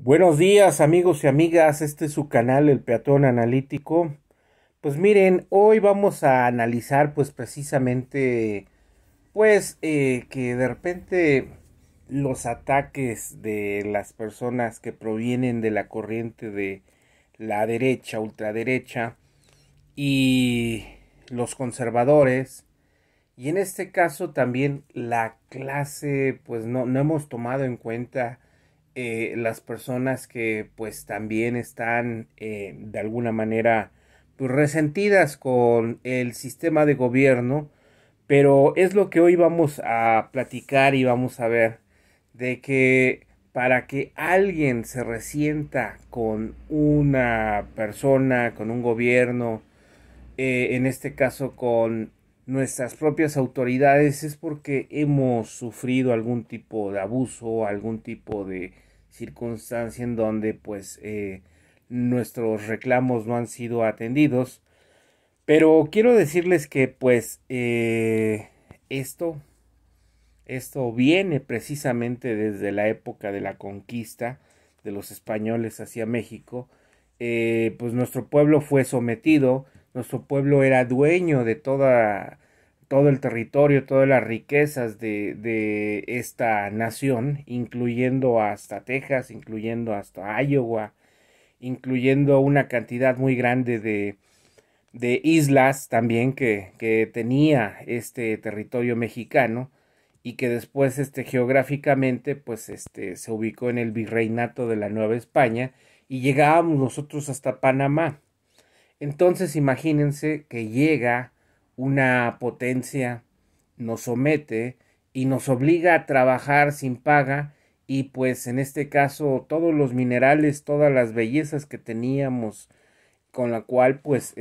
Buenos días amigos y amigas, este es su canal El Peatón Analítico. Pues miren, hoy vamos a analizar pues precisamente que de repente los ataques de las personas que provienen de la corriente de la derecha, ultraderecha y los conservadores, y en este caso también la clase, pues no hemos tomado en cuenta las personas que pues también están de alguna manera pues resentidas con el sistema de gobierno, pero es lo que hoy vamos a platicar y vamos a ver de que para que alguien se resienta con una persona, con un gobierno, en este caso con nuestras propias autoridades, es porque hemos sufrido algún tipo de abuso, algún tipo de circunstancia en donde pues nuestros reclamos no han sido atendidos. Pero quiero decirles que pues esto viene precisamente desde la época de la conquista de los españoles hacia México. Pues nuestro pueblo fue sometido, nuestro pueblo era dueño de todo el territorio, todas las riquezas de esta nación, incluyendo hasta Texas, incluyendo hasta Iowa, incluyendo una cantidad muy grande de islas también que tenía este territorio mexicano y que después geográficamente pues se ubicó en el virreinato de la Nueva España y llegábamos nosotros hasta Panamá. Entonces imagínense que llega una potencia, nos somete y nos obliga a trabajar sin paga, y pues en este caso todos los minerales, todas las bellezas que teníamos, con la cual pues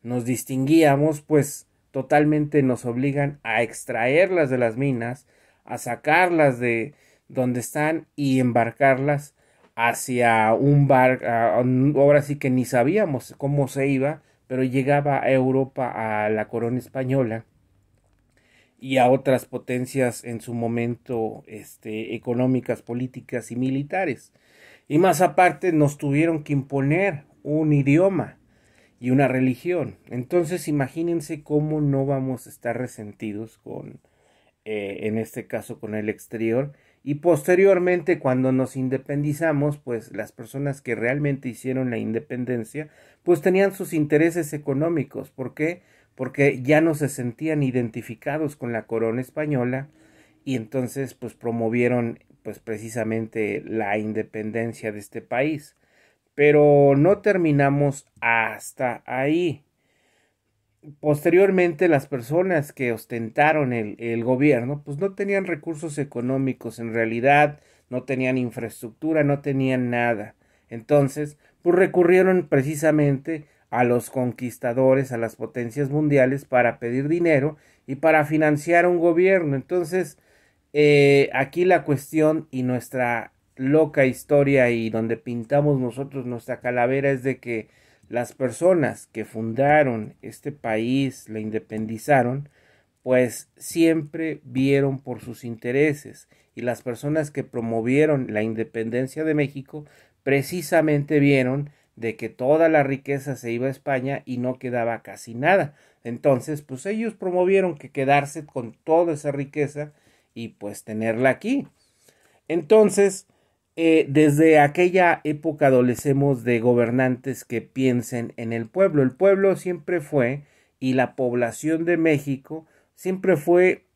nos distinguíamos, pues totalmente nos obligan a extraerlas de las minas, a sacarlas de donde están y embarcarlas hacia un barco. Ahora sí que ni sabíamos cómo se iba, pero llegaba a Europa, a la corona española y a otras potencias en su momento económicas, políticas y militares. Y más aparte nos tuvieron que imponer un idioma y una religión. Entonces imagínense cómo no vamos a estar resentidos con, en este caso, con el exterior. Y posteriormente, cuando nos independizamos, pues las personas que realmente hicieron la independencia, pues tenían sus intereses económicos. ¿Por qué? Porque ya no se sentían identificados con la corona española, y entonces pues promovieron pues precisamente la independencia de este país. Pero no terminamos hasta ahí. Posteriormente, las personas que ostentaron el gobierno pues no tenían recursos económicos, en realidad no tenían infraestructura, no tenían nada. Entonces pues recurrieron precisamente a los conquistadores, a las potencias mundiales, para pedir dinero y para financiar un gobierno. Entonces aquí la cuestión y nuestra loca historia, y donde pintamos nosotros nuestra calavera, es de que las personas que fundaron este país, la independizaron, pues siempre vieron por sus intereses, y las personas que promovieron la independencia de México precisamente vieron de que toda la riqueza se iba a España y no quedaba casi nada. Entonces pues ellos promovieron que quedarse con toda esa riqueza y pues tenerla aquí. Entonces desde aquella época adolecemos de gobernantes que piensen en el pueblo. El pueblo siempre fue, y la población de México siempre fue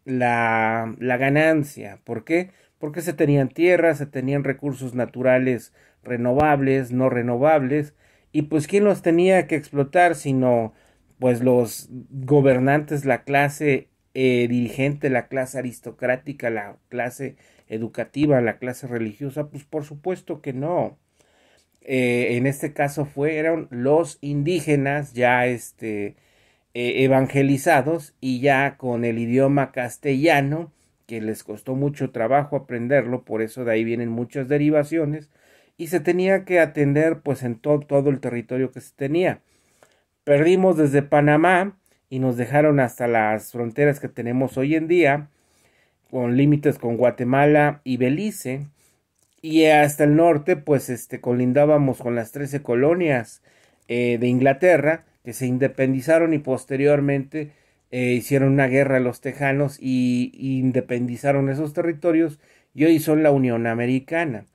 la ganancia. ¿Por qué? Porque se tenían tierras, se tenían recursos naturales renovables, no renovables, y pues ¿quién los tenía que explotar sino pues los gobernantes, la clase dirigente, la clase aristocrática, la clase educativa, la clase religiosa? Pues por supuesto que no. En este caso fueron los indígenas ya evangelizados, y ya con el idioma castellano, que les costó mucho trabajo aprenderlo, por eso de ahí vienen muchas derivaciones, y se tenía que atender pues en todo el territorio que se tenía. Perdimos desde Panamá y nos dejaron hasta las fronteras que tenemos hoy en día, con límites con Guatemala y Belice, y hasta el norte, pues colindábamos con las 13 colonias de Inglaterra, que se independizaron y posteriormente hicieron una guerra a los tejanos y independizaron esos territorios y hoy son la Unión Americana.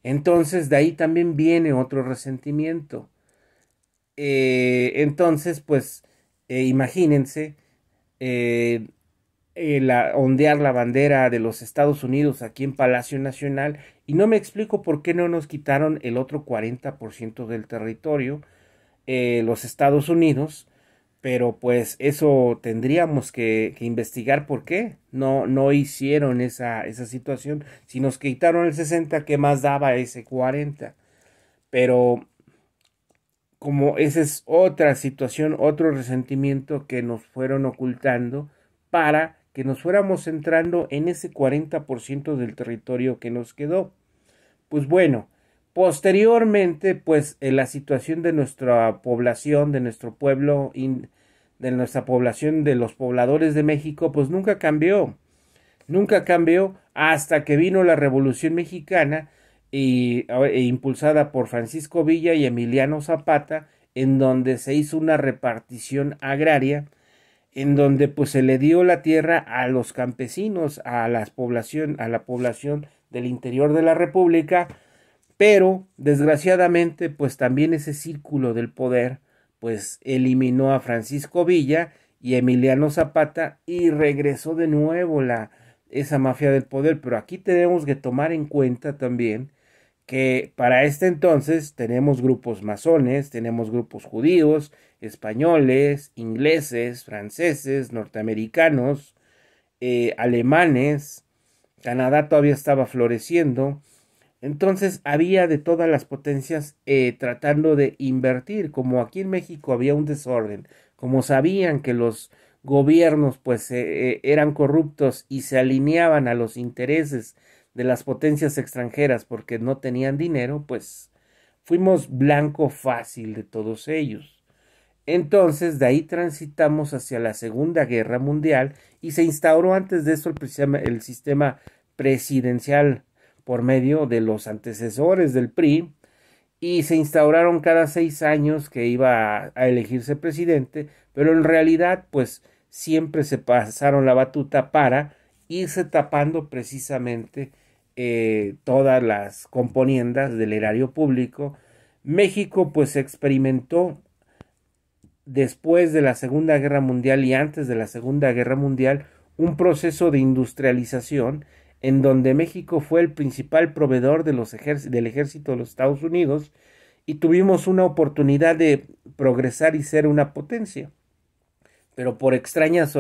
Entonces de ahí también viene otro resentimiento. Entonces, pues, imagínense eh, ondear la bandera de los Estados Unidos aquí en Palacio Nacional y no me explico por qué no nos quitaron el otro 40% del territorio, los Estados Unidos, pero pues eso tendríamos que investigar por qué no hicieron esa situación. Si nos quitaron el 60, ¿qué más daba ese 40? Pero como esa es otra situación, otro resentimiento que nos fueron ocultando para que nos fuéramos centrando en ese 40% del territorio que nos quedó. Pues bueno, posteriormente, pues la situación de nuestra población, de nuestro pueblo, de nuestra población, de los pobladores de México, pues nunca cambió. Nunca cambió hasta que vino la Revolución Mexicana impulsada por Francisco Villa y Emiliano Zapata, en donde se hizo una repartición agraria, en donde pues se le dio la tierra a los campesinos, a la población del interior de la República, pero desgraciadamente pues también ese círculo del poder pues eliminó a Francisco Villa y Emiliano Zapata y regresó de nuevo esa mafia del poder. Pero aquí tenemos que tomar en cuenta también que para este entonces tenemos grupos masones, tenemos grupos judíos, españoles, ingleses, franceses, norteamericanos, alemanes. Canadá todavía estaba floreciendo. Entonces había de todas las potencias tratando de invertir. Como aquí en México había un desorden, como sabían que los gobiernos pues eran corruptos y se alineaban a los intereses de las potencias extranjeras porque no tenían dinero, pues fuimos blanco fácil de todos ellos. Entonces de ahí transitamos hacia la Segunda Guerra Mundial y se instauró antes de eso el sistema presidencial por medio de los antecesores del PRI y se instauraron cada 6 años que iba a elegirse presidente, pero en realidad pues siempre se pasaron la batuta para irse tapando precisamente todas las componendas del erario público. México pues experimentó después de la Segunda Guerra Mundial y antes de la Segunda Guerra Mundial un proceso de industrialización en donde México fue el principal proveedor de del ejército de los Estados Unidos y tuvimos una oportunidad de progresar y ser una potencia. Pero por extrañas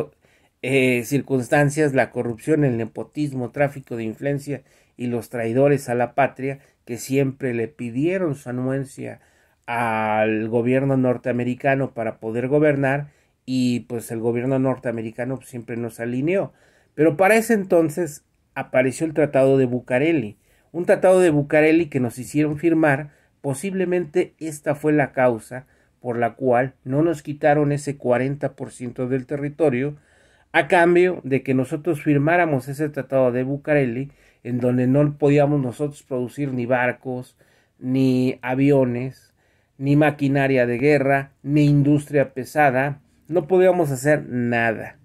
circunstancias, la corrupción, el nepotismo, tráfico de influencia y los traidores a la patria que siempre le pidieron su anuencia al gobierno norteamericano para poder gobernar y pues el gobierno norteamericano siempre nos alineó. Pero para ese entonces apareció el Tratado de Bucareli, un Tratado de Bucareli que nos hicieron firmar. Posiblemente esta fue la causa por la cual no nos quitaron ese 40% del territorio a cambio de que nosotros firmáramos ese Tratado de Bucareli en donde no podíamos nosotros producir ni barcos, ni aviones, ni maquinaria de guerra, ni industria pesada, no podíamos hacer nada.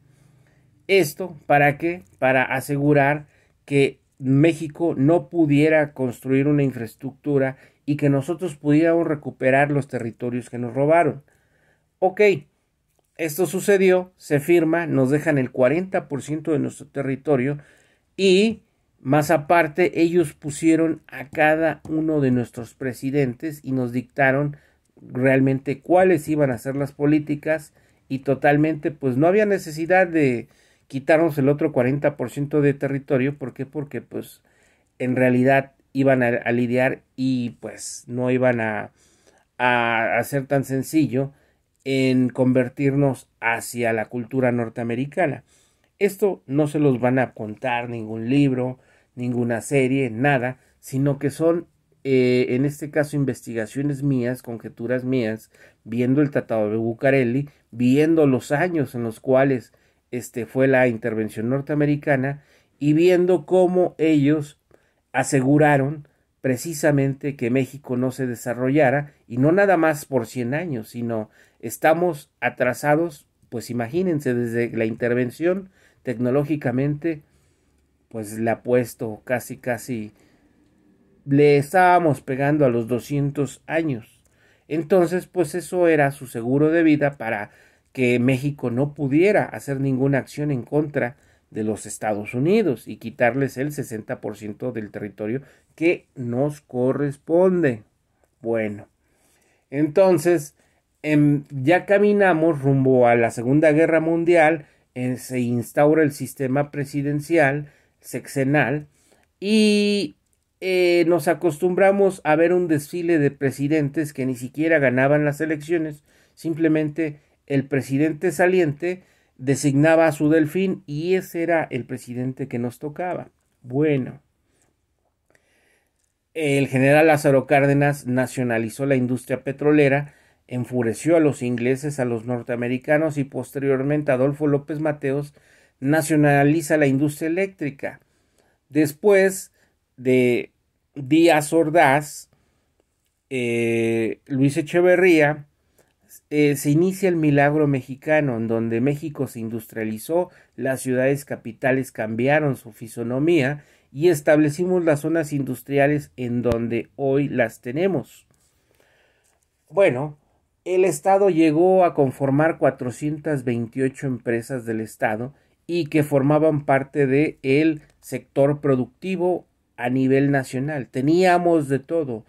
¿Esto para qué? Para asegurar que México no pudiera construir una infraestructura y que nosotros pudiéramos recuperar los territorios que nos robaron. Ok, esto sucedió, se firma, nos dejan el 40% de nuestro territorio y más aparte ellos pusieron a cada uno de nuestros presidentes y nos dictaron realmente cuáles iban a ser las políticas y totalmente pues no había necesidad de quitarnos el otro 40% de territorio. ¿Por qué? Porque pues en realidad iban a lidiar y pues no iban a hacer tan sencillo en convertirnos hacia la cultura norteamericana. Esto no se los van a contar ningún libro, ninguna serie, nada, sino que son en este caso investigaciones mías, conjeturas mías, viendo el Tratado de Bucareli, viendo los años en los cuales fue la intervención norteamericana y viendo cómo ellos aseguraron precisamente que México no se desarrollara, y no nada más por 100 años, sino estamos atrasados, pues imagínense, desde la intervención tecnológicamente, pues le apuesto casi le estábamos pegando a los 200 años. Entonces, pues eso era su seguro de vida para que México no pudiera hacer ninguna acción en contra de los Estados Unidos y quitarles el 60% del territorio que nos corresponde. Bueno, entonces ya caminamos rumbo a la Segunda Guerra Mundial, se instaura el sistema presidencial sexenal y nos acostumbramos a ver un desfile de presidentes que ni siquiera ganaban las elecciones, simplemente el presidente saliente designaba a su delfín y ese era el presidente que nos tocaba. Bueno, el general Lázaro Cárdenas nacionalizó la industria petrolera, enfureció a los ingleses, a los norteamericanos y posteriormente Adolfo López Mateos nacionaliza la industria eléctrica. Después de Díaz Ordaz, Luis Echeverría, se inicia el milagro mexicano, en donde México se industrializó, las ciudades capitales cambiaron su fisonomía y establecimos las zonas industriales en donde hoy las tenemos. Bueno, el Estado llegó a conformar 428 empresas del Estado y que formaban parte del sector productivo a nivel nacional. Teníamos de todo.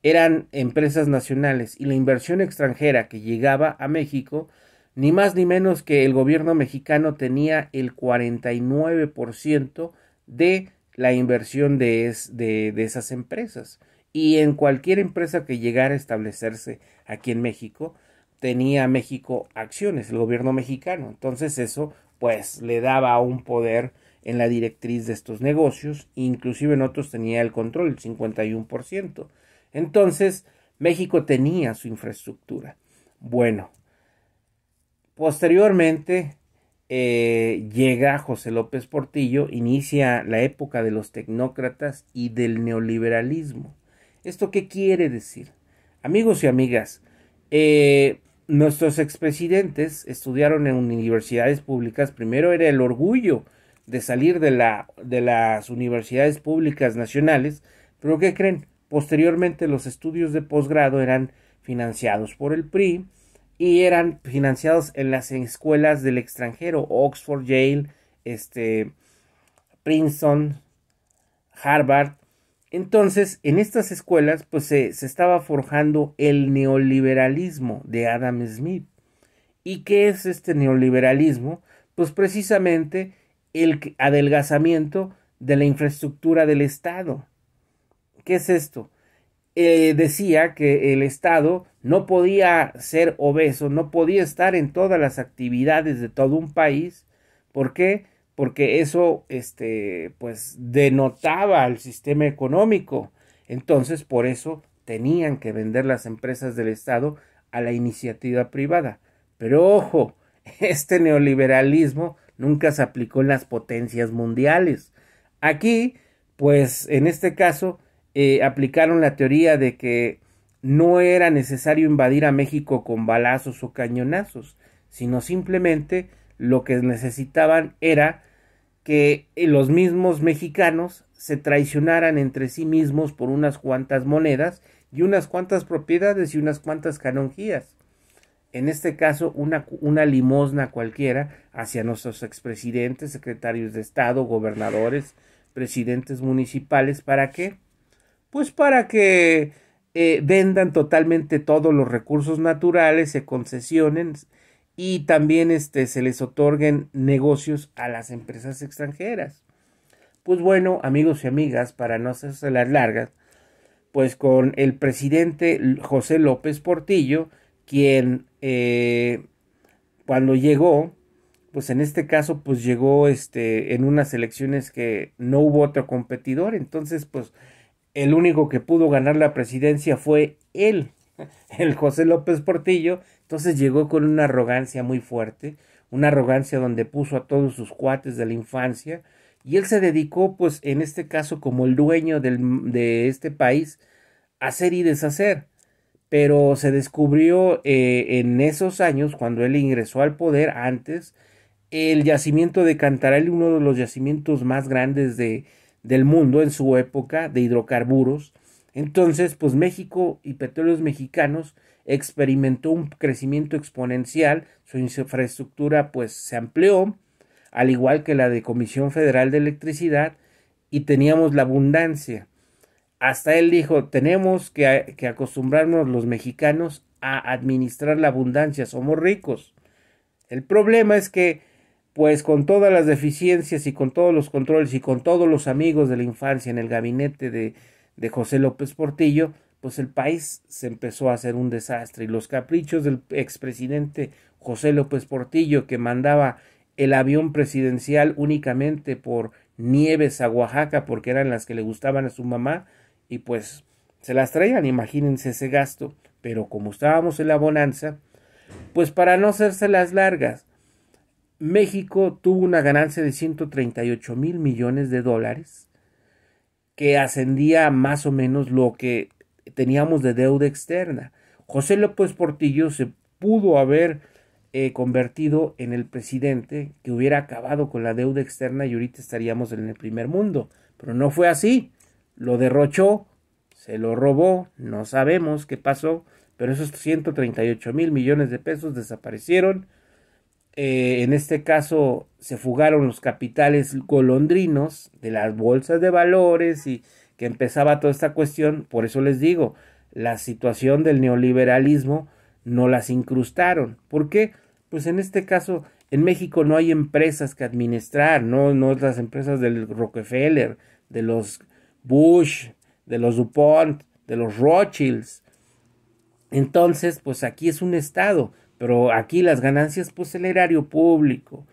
Eran empresas nacionales y la inversión extranjera que llegaba a México, ni más ni menos que el gobierno mexicano tenía el 49% de la inversión de esas empresas. Y en cualquier empresa que llegara a establecerse aquí en México, tenía México acciones, el gobierno mexicano. Entonces eso pues le daba un poder en la directriz de estos negocios, inclusive en otros tenía el control, el 51%. Entonces México tenía su infraestructura. Bueno, posteriormente llega José López Portillo, inicia la época de los tecnócratas y del neoliberalismo. ¿Esto qué quiere decir? Amigos y amigas, nuestros expresidentes estudiaron en universidades públicas. Primero era el orgullo de salir de las universidades públicas nacionales, pero ¿qué creen? Posteriormente los estudios de posgrado eran financiados por el PRI y eran financiados en las escuelas del extranjero, Oxford, Yale, Princeton, Harvard. Entonces, en estas escuelas, pues se estaba forjando el neoliberalismo de Adam Smith. ¿Y qué es este neoliberalismo? Pues precisamente el adelgazamiento de la infraestructura del Estado. ¿Qué es esto? Decía que el Estado no podía ser obeso, no podía estar en todas las actividades de todo un país. ¿Por qué? Porque eso pues denotaba al sistema económico. Entonces, por eso tenían que vender las empresas del Estado a la iniciativa privada. Pero ojo, este neoliberalismo nunca se aplicó en las potencias mundiales. Aquí, pues en este caso, aplicaron la teoría de que no era necesario invadir a México con balazos o cañonazos, sino simplemente lo que necesitaban era que los mismos mexicanos se traicionaran entre sí mismos por unas cuantas monedas y unas cuantas propiedades y unas cuantas canonjías. En este caso, una limosna cualquiera hacia nuestros expresidentes, secretarios de Estado, gobernadores, presidentes municipales. ¿Para qué? Pues para que vendan totalmente todos los recursos naturales, se concesionen y también se les otorguen negocios a las empresas extranjeras. Pues bueno, amigos y amigas, para no hacerse las largas, pues con el presidente José López Portillo, quien cuando llegó, pues en este caso pues llegó en unas elecciones que no hubo otro competidor, entonces pues el único que pudo ganar la presidencia fue él, el José López Portillo. Entonces llegó con una arrogancia muy fuerte, una arrogancia donde puso a todos sus cuates de la infancia Y él se dedicó, pues en este caso, como el dueño de este país, a hacer y deshacer. Pero se descubrió en esos años, cuando él ingresó al poder, antes, el yacimiento de Cantarell, uno de los yacimientos más grandes del mundo en su época, de hidrocarburos. Entonces, pues México y Petróleos Mexicanos experimentó un crecimiento exponencial, su infraestructura pues se amplió, al igual que la de Comisión Federal de Electricidad, y teníamos la abundancia. Hasta él dijo, tenemos que acostumbrarnos los mexicanos a administrar la abundancia, somos ricos. El problema es que, pues con todas las deficiencias y con todos los controles y con todos los amigos de la infancia en el gabinete de José López Portillo, pues el país se empezó a hacer un desastre y los caprichos del expresidente José López Portillo, que mandaba el avión presidencial únicamente por nieves a Oaxaca porque eran las que le gustaban a su mamá, y pues se las traían, imagínense ese gasto. Pero como estábamos en la bonanza, pues para no hacerse las largas, México tuvo una ganancia de 138 mil millones de dólares, que ascendía a más o menos lo que teníamos de deuda externa. José López Portillo se pudo haber convertido en el presidente que hubiera acabado con la deuda externa y ahorita estaríamos en el primer mundo, pero no fue así. Lo derrochó, se lo robó, no sabemos qué pasó, pero esos 138 mil millones de pesos desaparecieron. En este caso se fugaron los capitales golondrinos de las bolsas de valores y que empezaba toda esta cuestión. Por eso les digo, la situación del neoliberalismo no las incrustaron. ¿Por qué? Pues en este caso en México no hay empresas que administrar, no las empresas del Rockefeller, de los Bush, de los DuPont, de los Rothschilds. Entonces, pues aquí es un estado, pero aquí las ganancias, pues el erario público.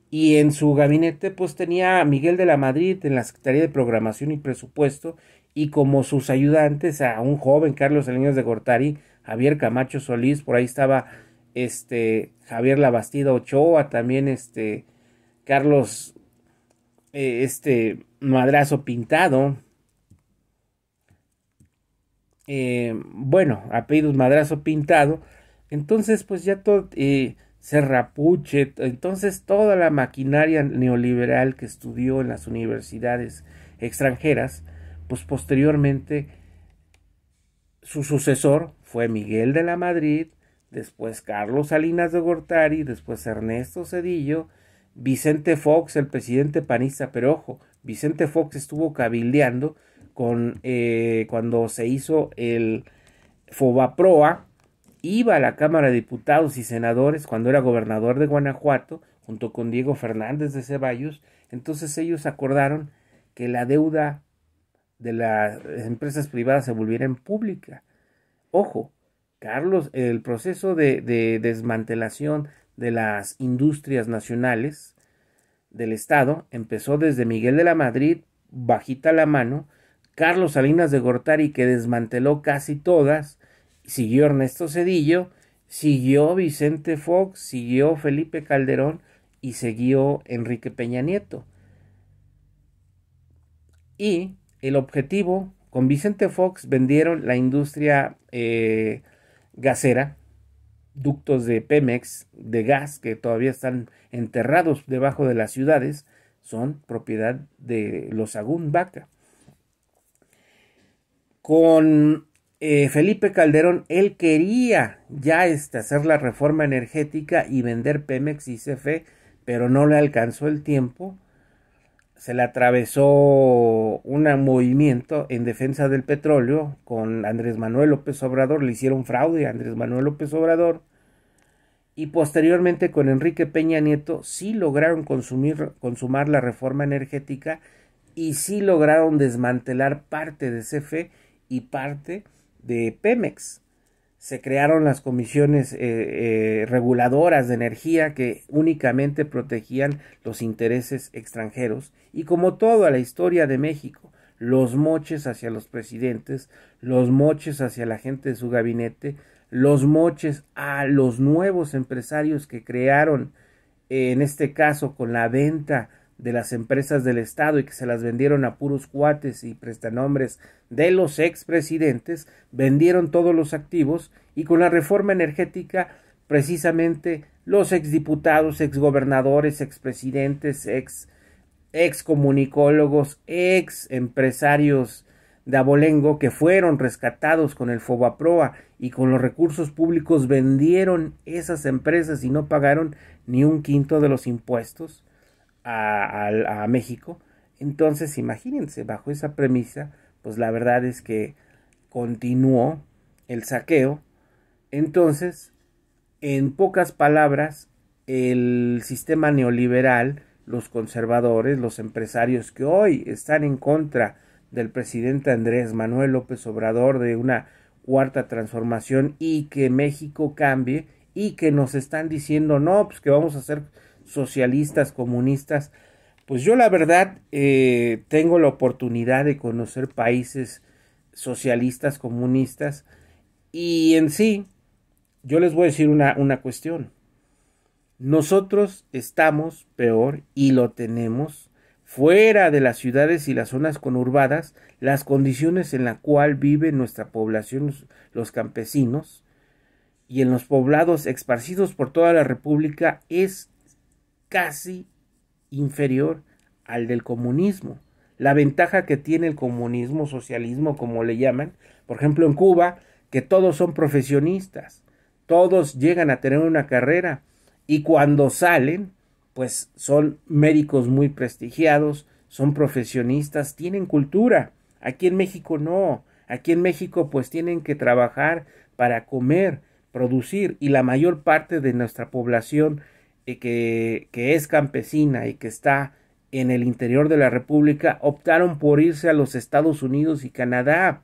Y en su gabinete, pues tenía a Miguel de la Madrid en la Secretaría de Programación y Presupuesto, y como sus ayudantes a un joven Carlos Salinas de Gortari, Javier Camacho Solís, por ahí estaba Javier Labastida Ochoa, también Carlos Madrazo Pintado, bueno, apellidos Madrazo Pintado. Entonces pues ya todo Serrapuche, entonces toda la maquinaria neoliberal que estudió en las universidades extranjeras, pues posteriormente su sucesor fue Miguel de la Madrid, después Carlos Salinas de Gortari, después Ernesto Zedillo, Vicente Fox, el presidente panista. Pero ojo, Vicente Fox estuvo cabildeando cuando se hizo el Fobaproa, iba a la Cámara de Diputados y Senadores cuando era gobernador de Guanajuato, junto con Diego Fernández de Ceballos. Entonces ellos acordaron que la deuda de las empresas privadas se volviera en pública. Ojo, Carlos, el proceso de desmantelación de las industrias nacionales del Estado empezó desde Miguel de la Madrid, bajita la mano, Carlos Salinas de Gortari, que desmanteló casi todas, siguió Ernesto Zedillo, siguió Vicente Fox, siguió Felipe Calderón y siguió Enrique Peña Nieto. Y el objetivo, con Vicente Fox vendieron la industria gasera, ductos de Pemex de gas que todavía están enterrados debajo de las ciudades, son propiedad de los Sagún Vaca. Con Felipe Calderón, él quería ya hacer la reforma energética y vender Pemex y CFE, pero no le alcanzó el tiempo. Se le atravesó un movimiento en defensa del petróleo con Andrés Manuel López Obrador, le hicieron fraude a Andrés Manuel López Obrador, y posteriormente con Enrique Peña Nieto sí lograron consumar la reforma energética y sí lograron desmantelar parte de CFE y parte de Pemex. Se crearon las comisiones reguladoras de energía que únicamente protegían los intereses extranjeros, y como toda la historia de México, los moches hacia los presidentes, los moches hacia la gente de su gabinete, los moches a los nuevos empresarios que crearon, en este caso con la venta de las empresas del Estado y que se las vendieron a puros cuates y prestanombres de los expresidentes, vendieron todos los activos y con la reforma energética precisamente los exdiputados, exgobernadores, expresidentes, excomunicólogos, ex empresarios de abolengo que fueron rescatados con el Fobaproa y con los recursos públicos vendieron esas empresas y no pagaron ni un quinto de los impuestos a México. Entonces imagínense, bajo esa premisa, pues la verdad es que continuó el saqueo. Entonces, en pocas palabras, el sistema neoliberal, los conservadores, los empresarios que hoy están en contra del presidente Andrés Manuel López Obrador de una cuarta transformación y que México cambie y que nos están diciendo no, pues que vamos a ser socialistas, comunistas. Pues yo la verdad tengo la oportunidad de conocer países socialistas, comunistas y en sí yo les voy a decir una cuestión. Nosotros estamos peor y lo tenemos fuera de las ciudades y las zonas conurbadas, las condiciones en las cuales vive nuestra población, los campesinos, y en los poblados esparcidos por toda la República es casi inferior al del comunismo. La ventaja que tiene el comunismo, socialismo, como le llaman, por ejemplo en Cuba, que todos son profesionistas, todos llegan a tener una carrera y cuando salen, pues son médicos muy prestigiados, son profesionistas, tienen cultura. Aquí en México no, aquí en México pues tienen que trabajar para comer, producir y la mayor parte de nuestra población que es campesina y que está en el interior de la República optaron por irse a los Estados Unidos y Canadá.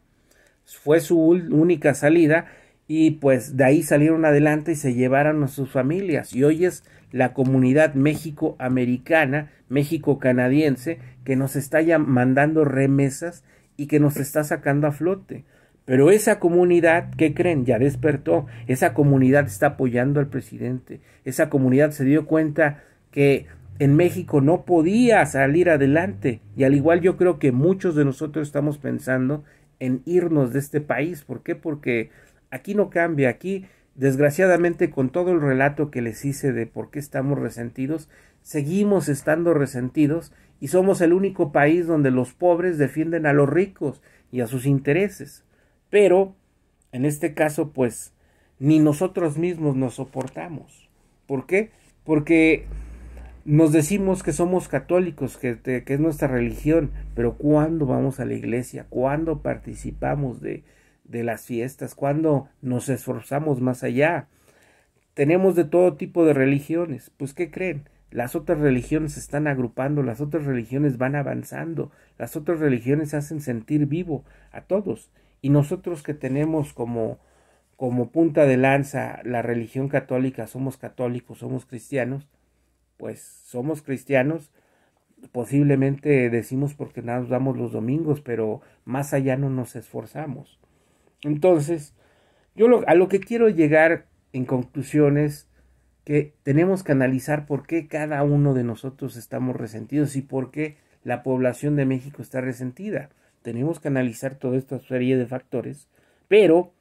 Fue su única salida y pues de ahí salieron adelante y se llevaron a sus familias y hoy es la comunidad México-americana, México-canadiense que nos está ya mandando remesas y que nos está sacando a flote. Pero esa comunidad, ¿qué creen? Ya despertó, esa comunidad está apoyando al presidente, esa comunidad se dio cuenta que en México no podía salir adelante y al igual yo creo que muchos de nosotros estamos pensando en irnos de este país. ¿Por qué? Porque aquí no cambia, aquí desgraciadamente con todo el relato que les hice de por qué estamos resentidos, seguimos estando resentidos y somos el único país donde los pobres defienden a los ricos y a sus intereses. Pero en este caso pues ni nosotros mismos nos soportamos. ¿Por qué? Porque nos decimos que somos católicos, que es nuestra religión, pero ¿cuándo vamos a la iglesia? ¿Cuándo participamos de las fiestas? ¿Cuándo nos esforzamos más allá? Tenemos de todo tipo de religiones. Pues ¿qué creen? Las otras religiones se están agrupando, las otras religiones van avanzando, las otras religiones hacen sentir vivo a todos. Y nosotros que tenemos como punta de lanza la religión católica, somos católicos, somos cristianos, pues somos cristianos, posiblemente decimos porque nada nos damos los domingos, pero más allá no nos esforzamos. Entonces, yo a lo que quiero llegar en conclusión es que tenemos que analizar por qué cada uno de nosotros estamos resentidos y por qué la población de México está resentida. Tenemos que analizar toda esta serie de factores, pero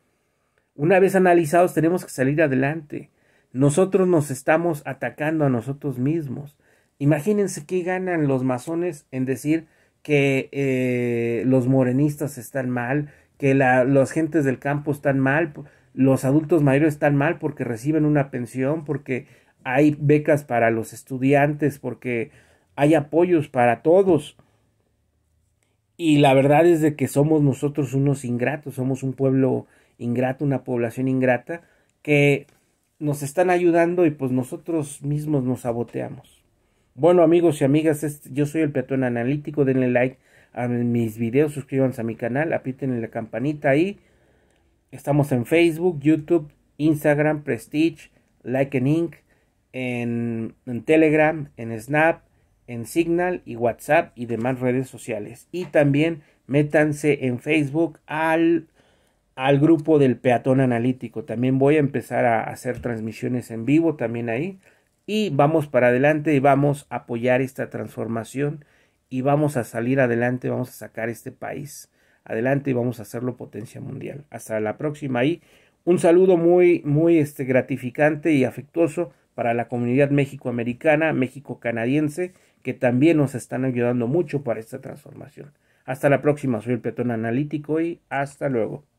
una vez analizados tenemos que salir adelante. Nosotros nos estamos atacando a nosotros mismos. Imagínense qué ganan los masones en decir que los morenistas están mal, que los gentes del campo están mal, los adultos mayores están mal porque reciben una pensión, porque hay becas para los estudiantes, porque hay apoyos para todos. Y la verdad es de que somos nosotros unos ingratos, somos un pueblo ingrato, una población ingrata, que nos están ayudando y pues nosotros mismos nos saboteamos. Bueno amigos y amigas, yo soy el Peatón Analítico, denle like a mis videos, suscríbanse a mi canal, aprieten la campanita ahí. Estamos en Facebook, YouTube, Instagram, Prestige, Like and Ink, en Telegram, en Snap, en Signal y WhatsApp y demás redes sociales. Y también métanse en Facebook al grupo del Peatón Analítico. También voy a empezar a hacer transmisiones en vivo también ahí. y vamos para adelante y vamos a apoyar esta transformación y vamos a salir adelante, vamos a sacar este país adelante y vamos a hacerlo potencia mundial. Hasta la próxima y un saludo muy gratificante y afectuoso para la comunidad mexicoamericana, México-canadiense, que también nos están ayudando mucho para esta transformación. Hasta la próxima, soy el Peatón Analítico y hasta luego.